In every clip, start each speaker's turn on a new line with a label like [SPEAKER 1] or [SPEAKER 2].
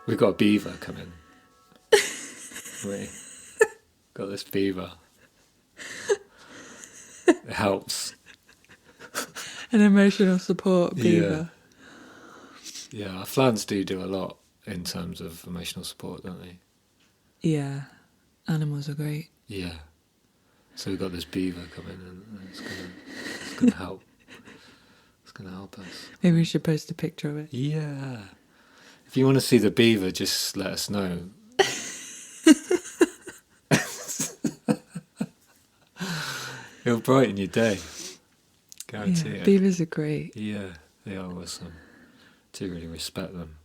[SPEAKER 1] We've got a beaver coming. We got this beaver. It helps.
[SPEAKER 2] An emotional support beaver.
[SPEAKER 1] Yeah, our flans do a lot in terms of emotional support, don't they?
[SPEAKER 2] Yeah, animals are great.
[SPEAKER 1] Yeah. So we've got this beaver coming and it's gonna help. It's gonna help us.
[SPEAKER 2] Maybe we should post a picture of it.
[SPEAKER 1] Yeah. If you want to see the beaver, just let us know. It'll brighten your day. Guarantee it.
[SPEAKER 2] Beavers are great.
[SPEAKER 1] Yeah, they are awesome. Do really respect them.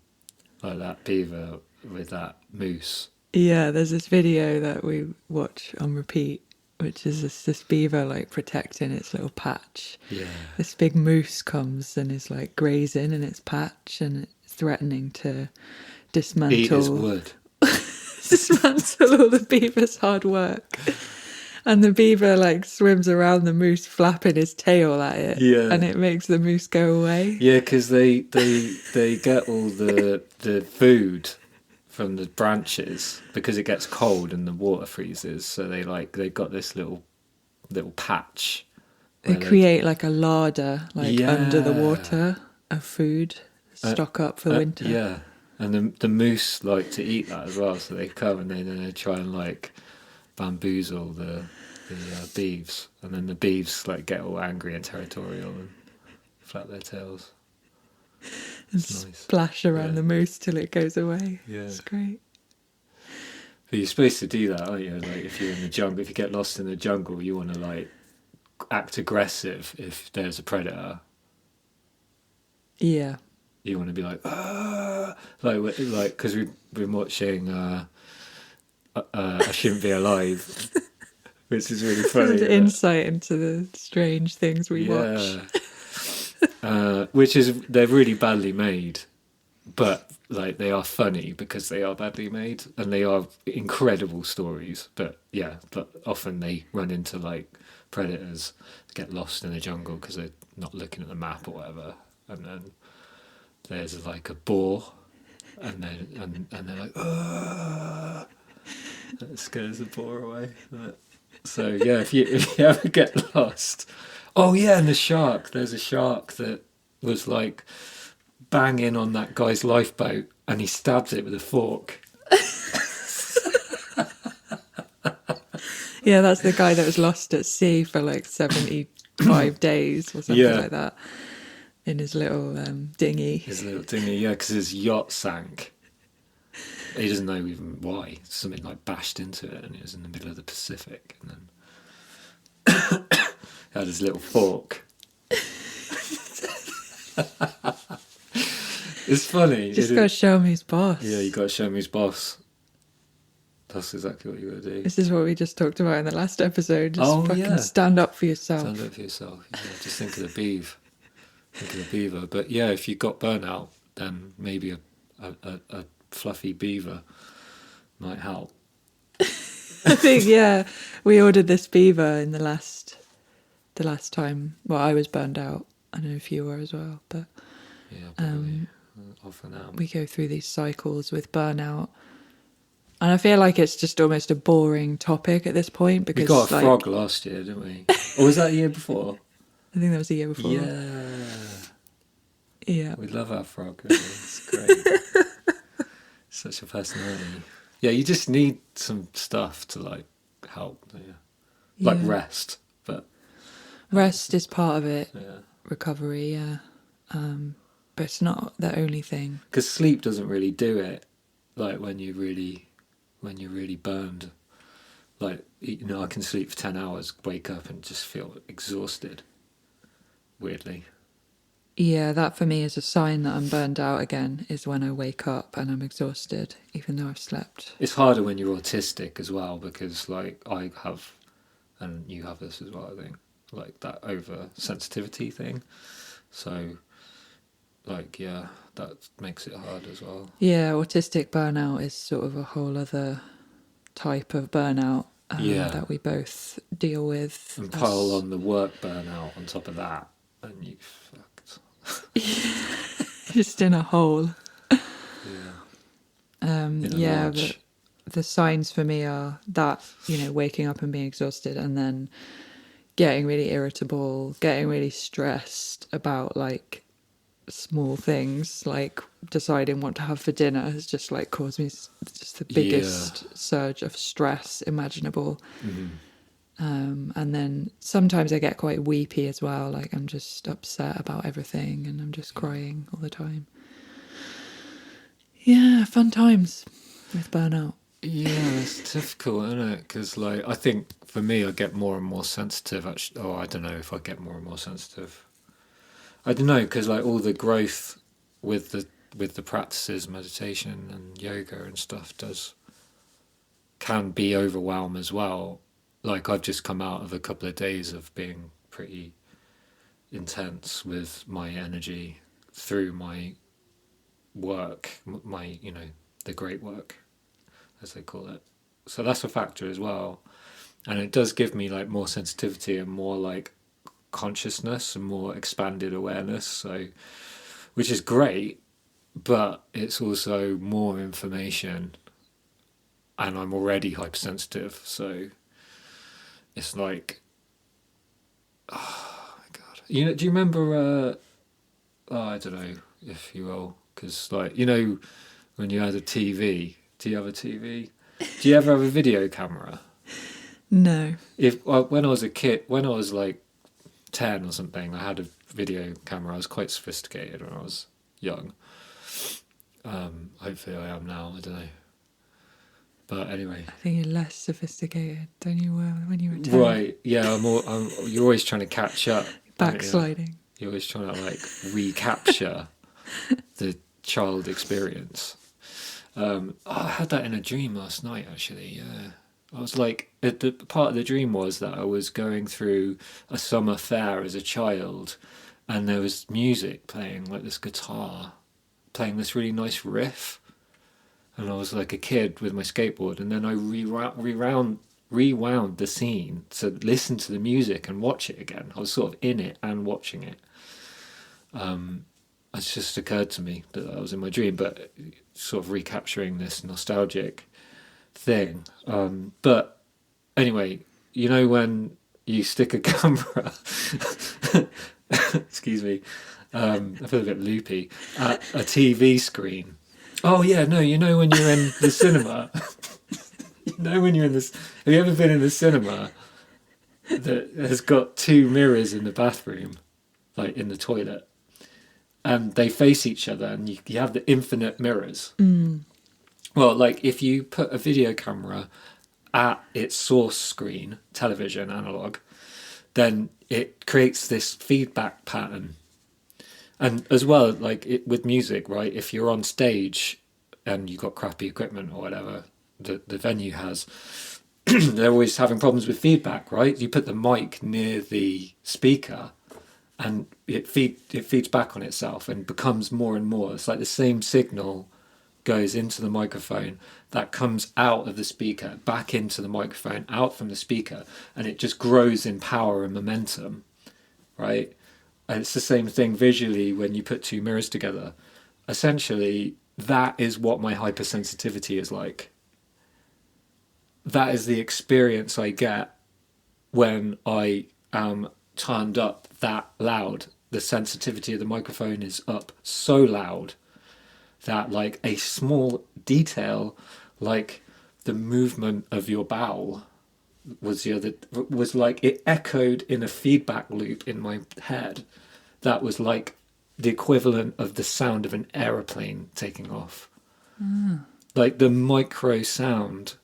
[SPEAKER 1] Like that beaver with that moose.
[SPEAKER 2] Yeah, there's this video that we watch on repeat, which is this beaver like protecting its little patch.
[SPEAKER 1] Yeah.
[SPEAKER 2] This big moose comes and is like grazing in its patch and it's threatening to dismantle.
[SPEAKER 1] Eat his wood.
[SPEAKER 2] Dismantle all the beaver's hard work. And the beaver like swims around the moose, flapping his tail at it.
[SPEAKER 1] Yeah.
[SPEAKER 2] And it makes the moose go away.
[SPEAKER 1] Yeah, because they get all the food from the branches because it gets cold and the water freezes. So they've got this little patch.
[SPEAKER 2] They create like a larder under the water of food, stock up for winter.
[SPEAKER 1] Yeah, and the moose like to eat that as well. So they come and then they try and like bamboozle the beeves, and then the beeves like get all angry and territorial and flap their tails
[SPEAKER 2] and
[SPEAKER 1] nice.
[SPEAKER 2] Splash around the moose till it goes away.
[SPEAKER 1] Yeah,
[SPEAKER 2] it's great.
[SPEAKER 1] But you're supposed to do that, aren't you? Like if you're in the jungle, if you get lost in the jungle, you want to like act aggressive if there's a predator.
[SPEAKER 2] Yeah,
[SPEAKER 1] you want to be like like because we've been watching I Shouldn't Be Alive, which is really funny.
[SPEAKER 2] The insight into the strange things we watch.
[SPEAKER 1] Which is, they're really badly made, but like they are funny because they are badly made and they are incredible stories. But often they run into like predators, get lost in the jungle because they're not looking at the map or whatever, and then there's like a boar, and then and they're like, "Ugh!" That scares the boar away. So yeah, if you ever get lost, oh yeah, and the shark. There's a shark that was like banging on that guy's lifeboat, and he stabs it with a fork.
[SPEAKER 2] Yeah, that's the guy that was lost at sea for like 75 days or something like that. In his little dinghy. His little dinghy,
[SPEAKER 1] yeah, because his yacht sank. He doesn't know even why. Something like bashed into it, and it was in the middle of the Pacific. And then he had his little fork. It's funny.
[SPEAKER 2] Just got to show him who's boss.
[SPEAKER 1] Yeah, you got to show him who's boss. That's exactly what you got to do.
[SPEAKER 2] This is what we just talked about in the last episode. Just stand up for yourself.
[SPEAKER 1] Stand up for yourself. Yeah, just think of the beaver. Think of the beaver. But yeah, if you've got burnout, then maybe a fluffy beaver might help.
[SPEAKER 2] I think, we ordered this beaver in the last time. Well, I was burned out. I know if you were as well, but
[SPEAKER 1] often am.
[SPEAKER 2] We go through these cycles with burnout, and I feel like it's just almost a boring topic at this point because
[SPEAKER 1] we got a frog last year, didn't we? Or was that the year before?
[SPEAKER 2] I think that was the year before.
[SPEAKER 1] Yeah. We love our frog. It's great. Such a personality. Yeah, you just need some stuff to like help. Like rest, but
[SPEAKER 2] rest is part of it.
[SPEAKER 1] Yeah.
[SPEAKER 2] Recovery, but it's not the only thing.
[SPEAKER 1] Because sleep doesn't really do it. Like when you're really burned. Like, you know, I can sleep for 10 hours, wake up and just feel exhausted. Weirdly.
[SPEAKER 2] Yeah, that for me is a sign that I'm burned out again, is when I wake up and I'm exhausted, even though I've slept.
[SPEAKER 1] It's harder when you're autistic as well, because like I have, and you have this as well, I think, like that oversensitivity thing. So, like, yeah, that makes it hard as well.
[SPEAKER 2] Yeah, autistic burnout is sort of a whole other type of burnout that we both deal with.
[SPEAKER 1] And pile on the work burnout on top of that, and you fucked.
[SPEAKER 2] Just in a hole.
[SPEAKER 1] Yeah.
[SPEAKER 2] yeah, the signs for me are that, waking up and being exhausted, and then getting really irritable, getting really stressed about like small things, like deciding what to have for dinner has just like caused me just the
[SPEAKER 1] Yeah.
[SPEAKER 2] biggest surge of stress imaginable.
[SPEAKER 1] Mm-hmm.
[SPEAKER 2] And then sometimes I get quite weepy as well, like I'm just upset about everything and I'm just crying all the time. Yeah, fun times with burnout.
[SPEAKER 1] Yeah, it's difficult, isn't it? Because, like, I think for me, I get more and more sensitive. Actually, oh, I don't know if I get more and more sensitive. I don't know because, like, all the growth with the practices, meditation and yoga and stuff, can be overwhelm as well. Like, I've just come out of a couple of days of being pretty intense with my energy through my work, my the great work, as they call it. So that's a factor as well. And it does give me like more sensitivity and more like consciousness and more expanded awareness. So, which is great, but it's also more information, and I'm already hypersensitive. So it's like, oh my god, do you remember? Oh, I don't know if you will, because like when you had a TV. Do you have a TV? Do you ever have a video camera?
[SPEAKER 2] No.
[SPEAKER 1] When I was a kid, when I was like 10 or something, I had a video camera. I was quite sophisticated when I was young. Hopefully I am now, I don't know. But anyway.
[SPEAKER 2] I think you're less sophisticated than you were when you were 10.
[SPEAKER 1] Right, yeah, you're always trying to catch up.
[SPEAKER 2] Backsliding.
[SPEAKER 1] You're always trying to like recapture the child experience. I had that in a dream last night, actually, yeah. I was like, the part of the dream was that I was going through a summer fair as a child, and there was music playing, like this guitar, playing this really nice riff, and I was like a kid with my skateboard, and then I rewound the scene to listen to the music and watch it again. I was sort of in it and watching it. It's just occurred to me that I was in my dream, but sort of recapturing this nostalgic thing. But anyway, when you stick a camera, excuse me, I feel a bit loopy, at a TV screen. Oh yeah, no, when you're in the cinema, when you're in this, have you ever been in the cinema that has got two mirrors in the bathroom, like in the toilet, and they face each other, and you have the infinite mirrors?
[SPEAKER 2] Mm.
[SPEAKER 1] Well, like if you put a video camera at its source screen, television, analog, then it creates this feedback pattern. And as well, like with music, right? If you're on stage and you've got crappy equipment or whatever the venue has, they're always having problems with feedback, right? You put the mic near the speaker, and it feeds back on itself and becomes more and more. It's like the same signal goes into the microphone that comes out of the speaker, back into the microphone, out from the speaker, and it just grows in power and momentum, right? And it's the same thing visually when you put two mirrors together. Essentially, that is what my hypersensitivity is like. That is the experience I get when I am turned up that loud. The sensitivity of the microphone is up so loud that like a small detail, like the movement of your bowel, was like it echoed in a feedback loop in my head. That was like the equivalent of the sound of an aeroplane taking off. Mm. Like the micro sound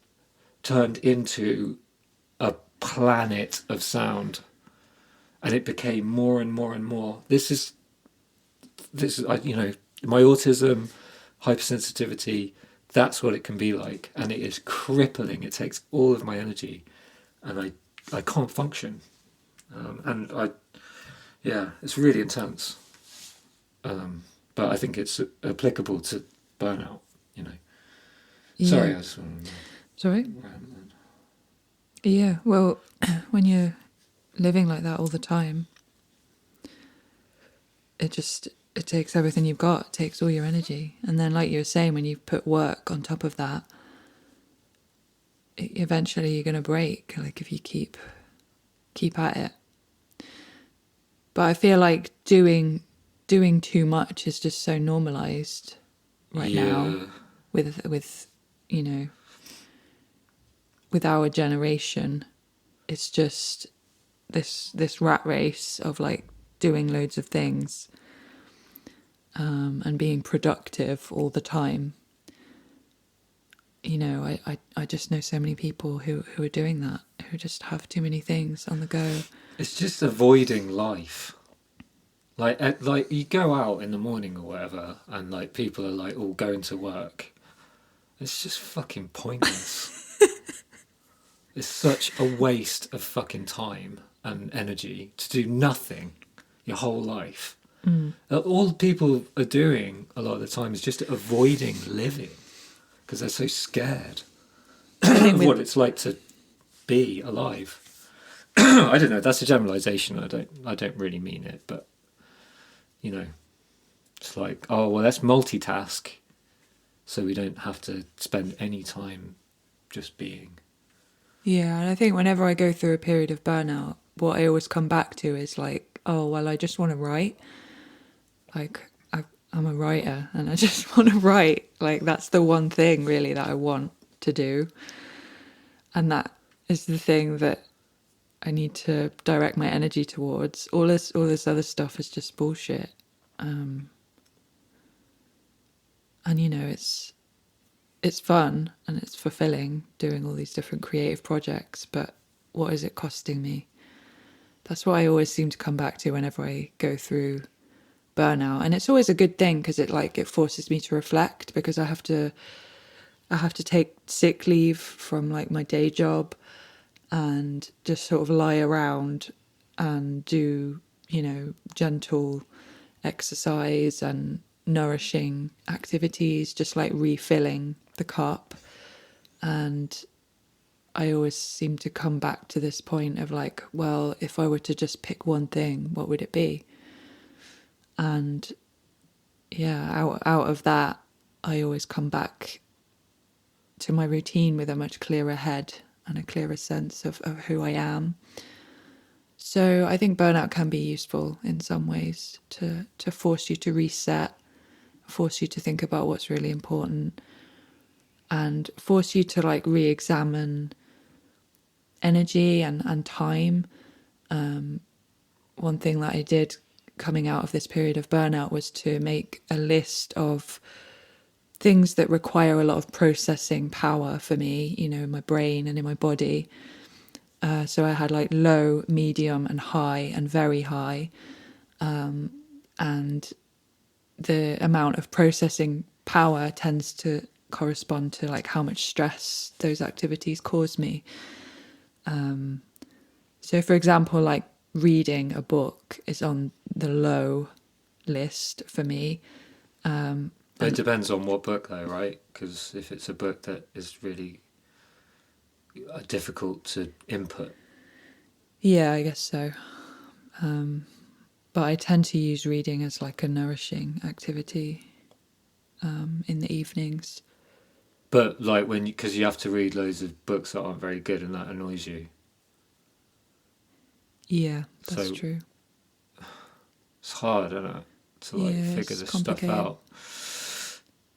[SPEAKER 1] turned into a planet of sound, and it became more and more and more. This is my autism, hypersensitivity. That's what it can be like, and it is crippling. It takes all of my energy, and I can't function, it's really intense. But I think it's applicable to burnout.
[SPEAKER 2] Yeah.
[SPEAKER 1] Sorry,
[SPEAKER 2] Sorry. Yeah. Well, when you're living like that all the time, it just it takes everything you've got, it takes all your energy. And then, like you were saying, when you put work on top of that, eventually you're going to break, like if you keep at it. But I feel like doing too much is just so normalized right now with you know, with our generation. It's just this rat race of like doing loads of things and being productive all the time. You know, I just know so many people who are doing that, who just have too many things on the go.
[SPEAKER 1] It's just avoiding life. Like you go out in the morning or whatever, and like people are like all going to work. It's just fucking pointless. It's such a waste of fucking time and energy to do nothing your whole life. All people are doing a lot of the time is just avoiding living because they're so scared of what it's like to be alive. I don't know. That's a generalization. I don't really mean it, but you know, it's like, oh well, let's multitask, so we don't have to spend any time just being.
[SPEAKER 2] Yeah, and I think whenever I go through a period of burnout, what I always come back to is like, oh well, I just want to write. Like I'm a writer, and I just want to write. Like that's the one thing really that I want to do, and that is the thing that I need to direct my energy towards. All this other stuff is just bullshit. And you know, it's fun and it's fulfilling doing all these different creative projects, but what is it costing me? That's what I always seem to come back to whenever I go through burnout. And it's always a good thing because it forces me to reflect, because I have to take sick leave from like my day job and just sort of lie around and do, you know, gentle exercise and nourishing activities, just like refilling the cup. And I always seem to come back to this point of like, well, if I were to just pick one thing, what would it be? And yeah, out of that, I always come back to my routine with a much clearer head and a clearer sense of who I am. So I think burnout can be useful in some ways to force you to reset, force you to think about what's really important, and force you to like re-examine energy and time. One thing that I did coming out of this period of burnout was to make a list of things that require a lot of processing power for me, you know, in my brain and in my body. So I had like low, medium and high and very high. And the amount of processing power tends to correspond to like how much stress those activities cause me. So for example, like reading a book is on the low list for me.
[SPEAKER 1] It depends on what book though, right? Because if it's a book that is really difficult to input.
[SPEAKER 2] Yeah, I guess so. But I tend to use reading as like a nourishing activity in the evenings.
[SPEAKER 1] But like because you have to read loads of books that aren't very good, and that annoys you.
[SPEAKER 2] Yeah, that's true.
[SPEAKER 1] It's hard, isn't it, to like figure this stuff out.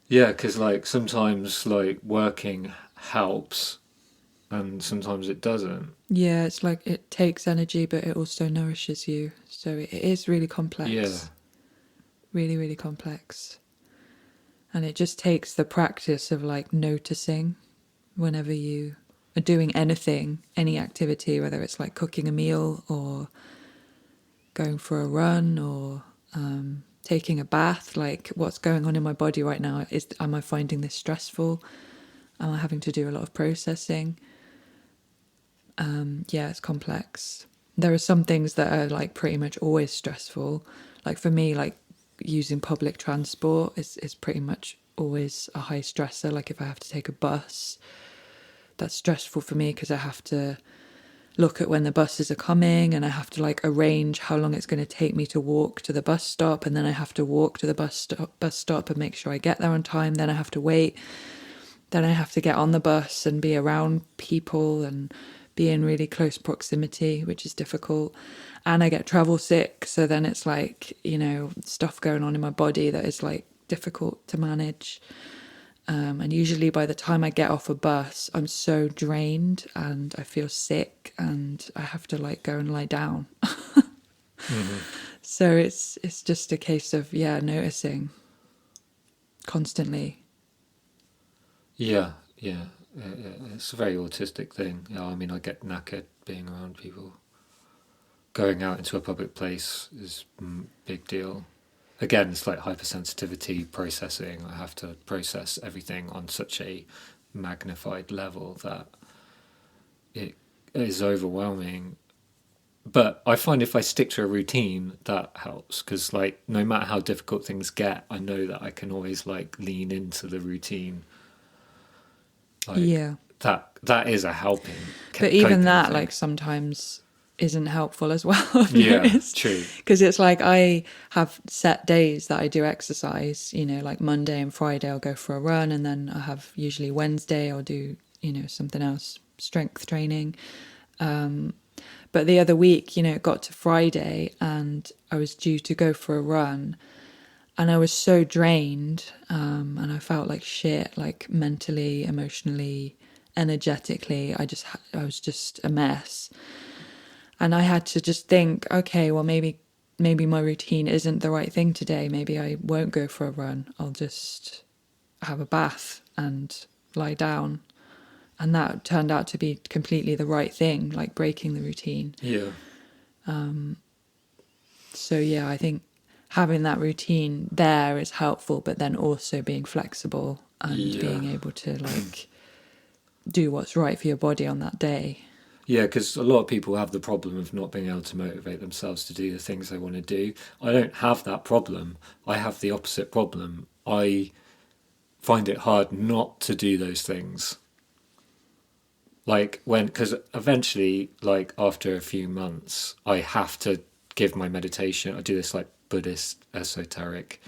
[SPEAKER 1] Yeah, because like sometimes like working helps, and sometimes it doesn't.
[SPEAKER 2] Yeah, it's like it takes energy, but it also nourishes you. So it is really complex.
[SPEAKER 1] Yeah.
[SPEAKER 2] Really, really complex. And it just takes the practice of like noticing whenever you are doing anything, any activity, whether it's like cooking a meal or going for a run or taking a bath, like what's going on in my body right now? Am I finding this stressful? Am I having to do a lot of processing? Yeah, it's complex. There are some things that are like pretty much always stressful. Like for me, like using public transport is pretty much always a high stressor. Like if I have to take a bus, that's stressful for me because I have to look at when the buses are coming, and I have to like arrange how long it's going to take me to walk to the bus stop, and then I have to walk to the bus stop and make sure I get there on time. Then I have to wait. Then I have to get on the bus and be around people and be in really close proximity, which is difficult. And I get travel sick, so then it's like, you know, stuff going on in my body that is like difficult to manage. And usually by the time I get off a bus, I'm so drained and I feel sick and I have to like go and lie down. So it's just a case of, noticing constantly.
[SPEAKER 1] Yeah. It's a very autistic thing. Yeah, I mean, I get knackered being around people. Going out into a public place is a big deal. Again, it's like hypersensitivity processing. I have to process everything on such a magnified level that it is overwhelming. But I find if I stick to a routine, that helps, because like no matter how difficult things get, I know that I can always like lean into the routine. Like, that is a helping.
[SPEAKER 2] But even that,
[SPEAKER 1] thing.
[SPEAKER 2] like sometimes isn't helpful as well.
[SPEAKER 1] True.
[SPEAKER 2] Because it's like I have set days that I do exercise, you know, like Monday and Friday I'll go for a run, and then I have usually Wednesday I'll do, you know, something else, strength training. But the other week, you know, it got to Friday and I was due to go for a run, and I was so drained, and I felt like shit, like mentally, emotionally, energetically. I was just a mess. And I had to just think, okay, well, maybe my routine isn't the right thing today. Maybe I won't go for a run. I'll just have a bath and lie down. And that turned out to be completely the right thing, like breaking the routine.
[SPEAKER 1] Yeah.
[SPEAKER 2] So, I think having that routine there is helpful, but then also being flexible and being able to, like, do what's right for your body on that day.
[SPEAKER 1] Yeah, because a lot of people have the problem of not being able to motivate themselves to do the things they want to do. I don't have that problem. I have the opposite problem. I find it hard not to do those things. Like because eventually, like after a few months, I have to give my meditation. I do this like Buddhist esoteric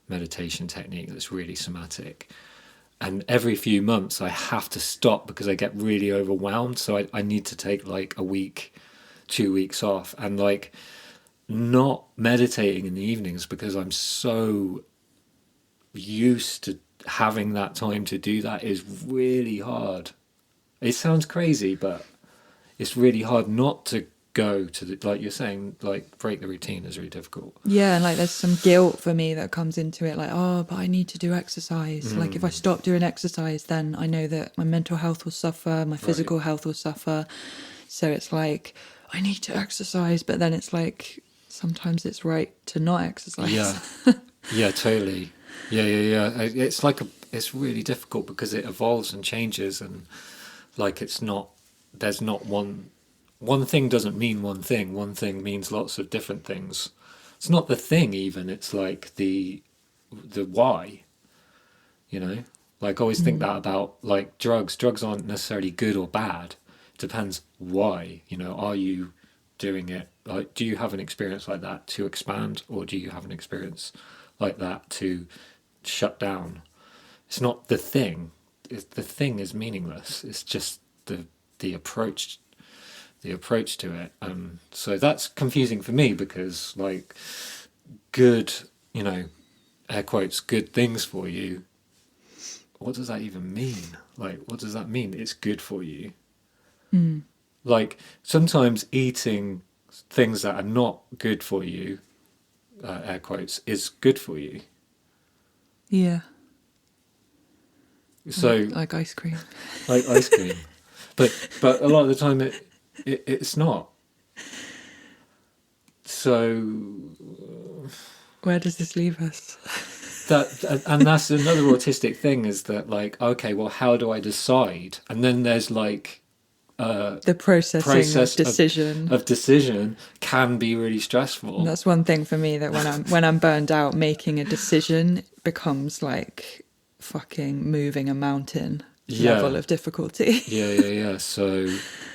[SPEAKER 1] meditation technique that's really somatic. And every few months I have to stop because I get really overwhelmed. So I need to take like a week, 2 weeks off, and like not meditating in the evenings because I'm so used to having that time to do that is really hard. It sounds crazy, but it's really hard not to go to the, like you're saying, like break the routine is really difficult.
[SPEAKER 2] Yeah, and like there's some guilt for me that comes into it, like, oh, but I need to do exercise. Like if I stop doing exercise, then I know that my mental health will suffer, my physical health will suffer. So it's like, I need to exercise, but then it's like sometimes it's right to not exercise.
[SPEAKER 1] Yeah, totally. Yeah. It's like it's really difficult because it evolves and changes, and like there's not one thing doesn't mean one thing. One thing means lots of different things. It's not the thing even, it's like the why, you know? Like I always think that about like drugs. Drugs aren't necessarily good or bad. It depends why, you know, are you doing it? Like, do you have an experience like that to expand, or do you have an experience like that to shut down? It's not the thing. The thing is meaningless. It's just the approach to it. So that's confusing for me because like good, you know, air quotes, good things for you. What does that even mean? Like, what does that mean? It's good for you. Like sometimes eating things that are not good for you, air quotes, is good for you.
[SPEAKER 2] Yeah.
[SPEAKER 1] So
[SPEAKER 2] like ice cream.
[SPEAKER 1] Like ice cream. But a lot of the time it's not. So
[SPEAKER 2] where does this leave us?
[SPEAKER 1] And that's another autistic thing, is that like, okay, well, how do I decide? And then there's like
[SPEAKER 2] the process of decision.
[SPEAKER 1] Of decision can be really stressful.
[SPEAKER 2] And that's one thing for me, that when I'm burned out, making a decision becomes like fucking moving a mountain. level of difficulty.
[SPEAKER 1] Yeah. So,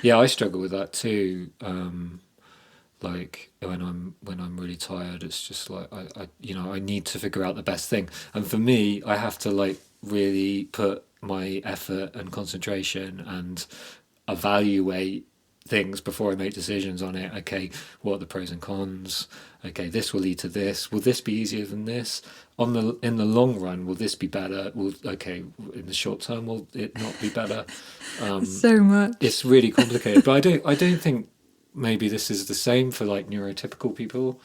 [SPEAKER 1] yeah, I struggle with that too. Like when I'm really tired, it's just like I need to figure out the best thing. And for me, I have to like really put my effort and concentration and evaluate things before I make decisions on it. Okay, what are the pros and cons? Okay, this will lead to this. Will this be easier than this? In the long run, will this be better? In the short term, will it not be better?
[SPEAKER 2] So much.
[SPEAKER 1] It's really complicated. But I don't think maybe this is the same for like neurotypical people.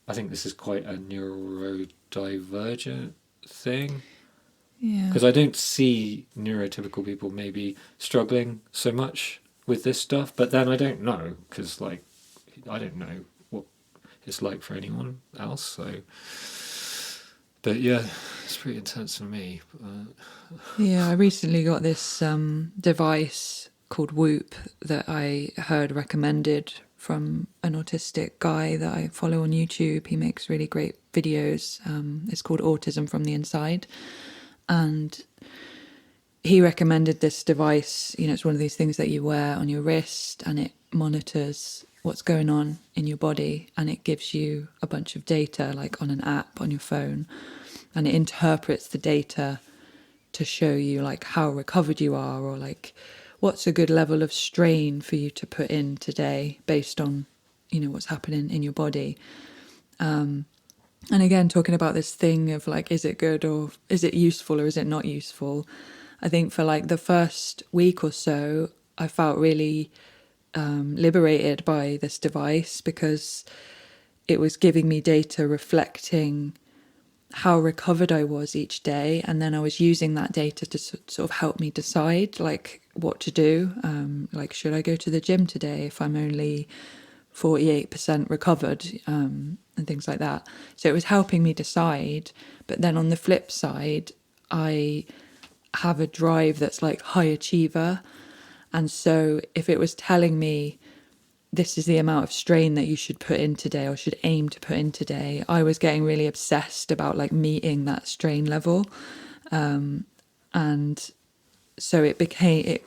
[SPEAKER 1] I think this is quite a neurodivergent thing.
[SPEAKER 2] Yeah.
[SPEAKER 1] Because I don't see neurotypical people maybe struggling so much with this stuff, but then I don't know, because like I don't know what it's like for anyone else. So, but yeah, it's pretty intense for me.
[SPEAKER 2] Yeah, I recently got this device called Whoop that I heard recommended from an autistic guy that I follow on YouTube. He makes really great videos. It's called Autism from the Inside. And he recommended this device. You know, it's one of these things that you wear on your wrist and it monitors what's going on in your body, and it gives you a bunch of data like on an app on your phone, and it interprets the data to show you like how recovered you are, or like what's a good level of strain for you to put in today based on, you know, what's happening in your body. And again, talking about this thing of like, is it good or is it useful or is it not useful? I think for like the first week or so, I felt really liberated by this device, because it was giving me data reflecting how recovered I was each day. And then I was using that data to sort of help me decide like what to do. Like, should I go to the gym today if I'm only 48% recovered, and things like that. So it was helping me decide. But then on the flip side, I have a drive that's like high achiever. And so if it was telling me this is the amount of strain that you should put in today or should aim to put in today, I was getting really obsessed about like meeting that strain level. And so it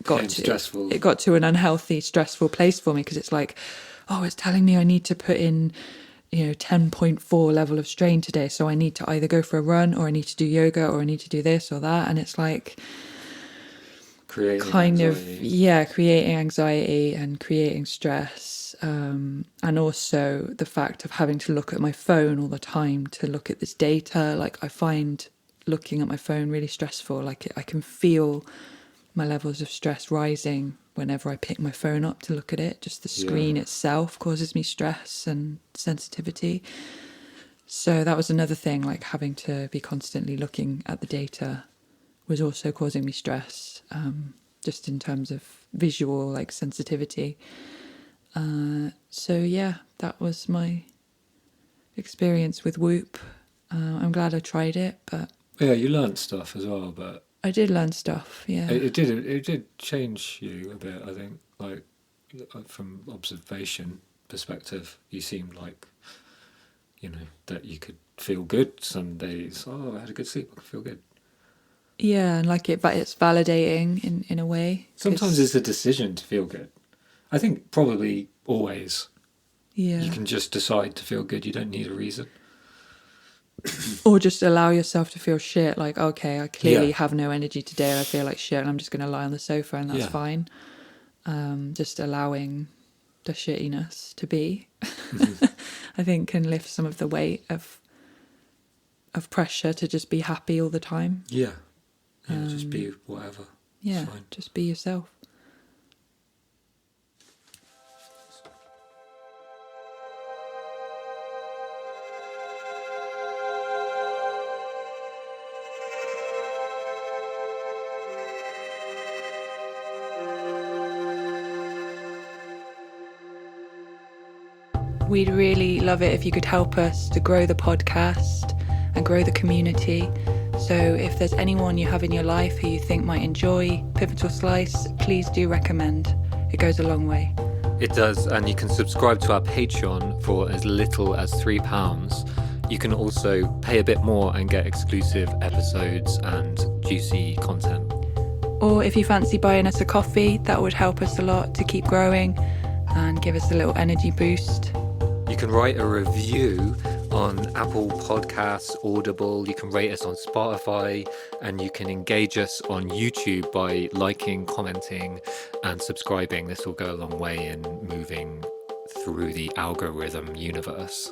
[SPEAKER 2] got to an unhealthy, stressful place for me, because it's like, oh, it's telling me I need to put in, 10.4 level of strain today. So I need to either go for a run, or I need to do yoga, or I need to do this or that. And it's like creating anxiety and creating stress. And also the fact of having to look at my phone all the time to look at this data. Like, I find looking at my phone really stressful. Like, I can feel my levels of stress rising whenever I pick my phone up to look at it. Just the screen itself causes me stress and sensitivity. So that was another thing, like having to be constantly looking at the data was also causing me stress, just in terms of visual like sensitivity. So yeah, that was my experience with Whoop. I'm glad I tried it, but
[SPEAKER 1] yeah, you learnt stuff as well, but
[SPEAKER 2] I did learn stuff. Yeah,
[SPEAKER 1] it did change you a bit. I think, like from observation perspective, you seemed like, that you could feel good some days. Oh, I had a good sleep, I could feel good.
[SPEAKER 2] Yeah, and like it's validating in a way.
[SPEAKER 1] Sometimes it's a decision to feel good. I think probably always.
[SPEAKER 2] Yeah.
[SPEAKER 1] You can just decide to feel good. You don't need a reason.
[SPEAKER 2] Or just allow yourself to feel shit. Like, okay, I clearly have no energy today. I feel like shit, and I'm just going to lie on the sofa, and that's fine. Just allowing the shittiness to be, I think, can lift some of the weight of pressure to just be happy all the time.
[SPEAKER 1] Yeah. Just be whatever.
[SPEAKER 2] Yeah, just be yourself. We'd really love it if you could help us to grow the podcast and grow the community. So if there's anyone you have in your life who you think might enjoy Pivotal Slice, please do recommend. It goes a long way.
[SPEAKER 1] It does, and you can subscribe to our Patreon for as little as £3. You can also pay a bit more and get exclusive episodes and juicy content.
[SPEAKER 2] Or if you fancy buying us a coffee, that would help us a lot to keep growing and give us a little energy boost.
[SPEAKER 1] You can write a review on Apple Podcasts, Audible. You can rate us on Spotify, and you can engage us on YouTube by liking, commenting, and subscribing. This will go a long way in moving through the algorithm universe.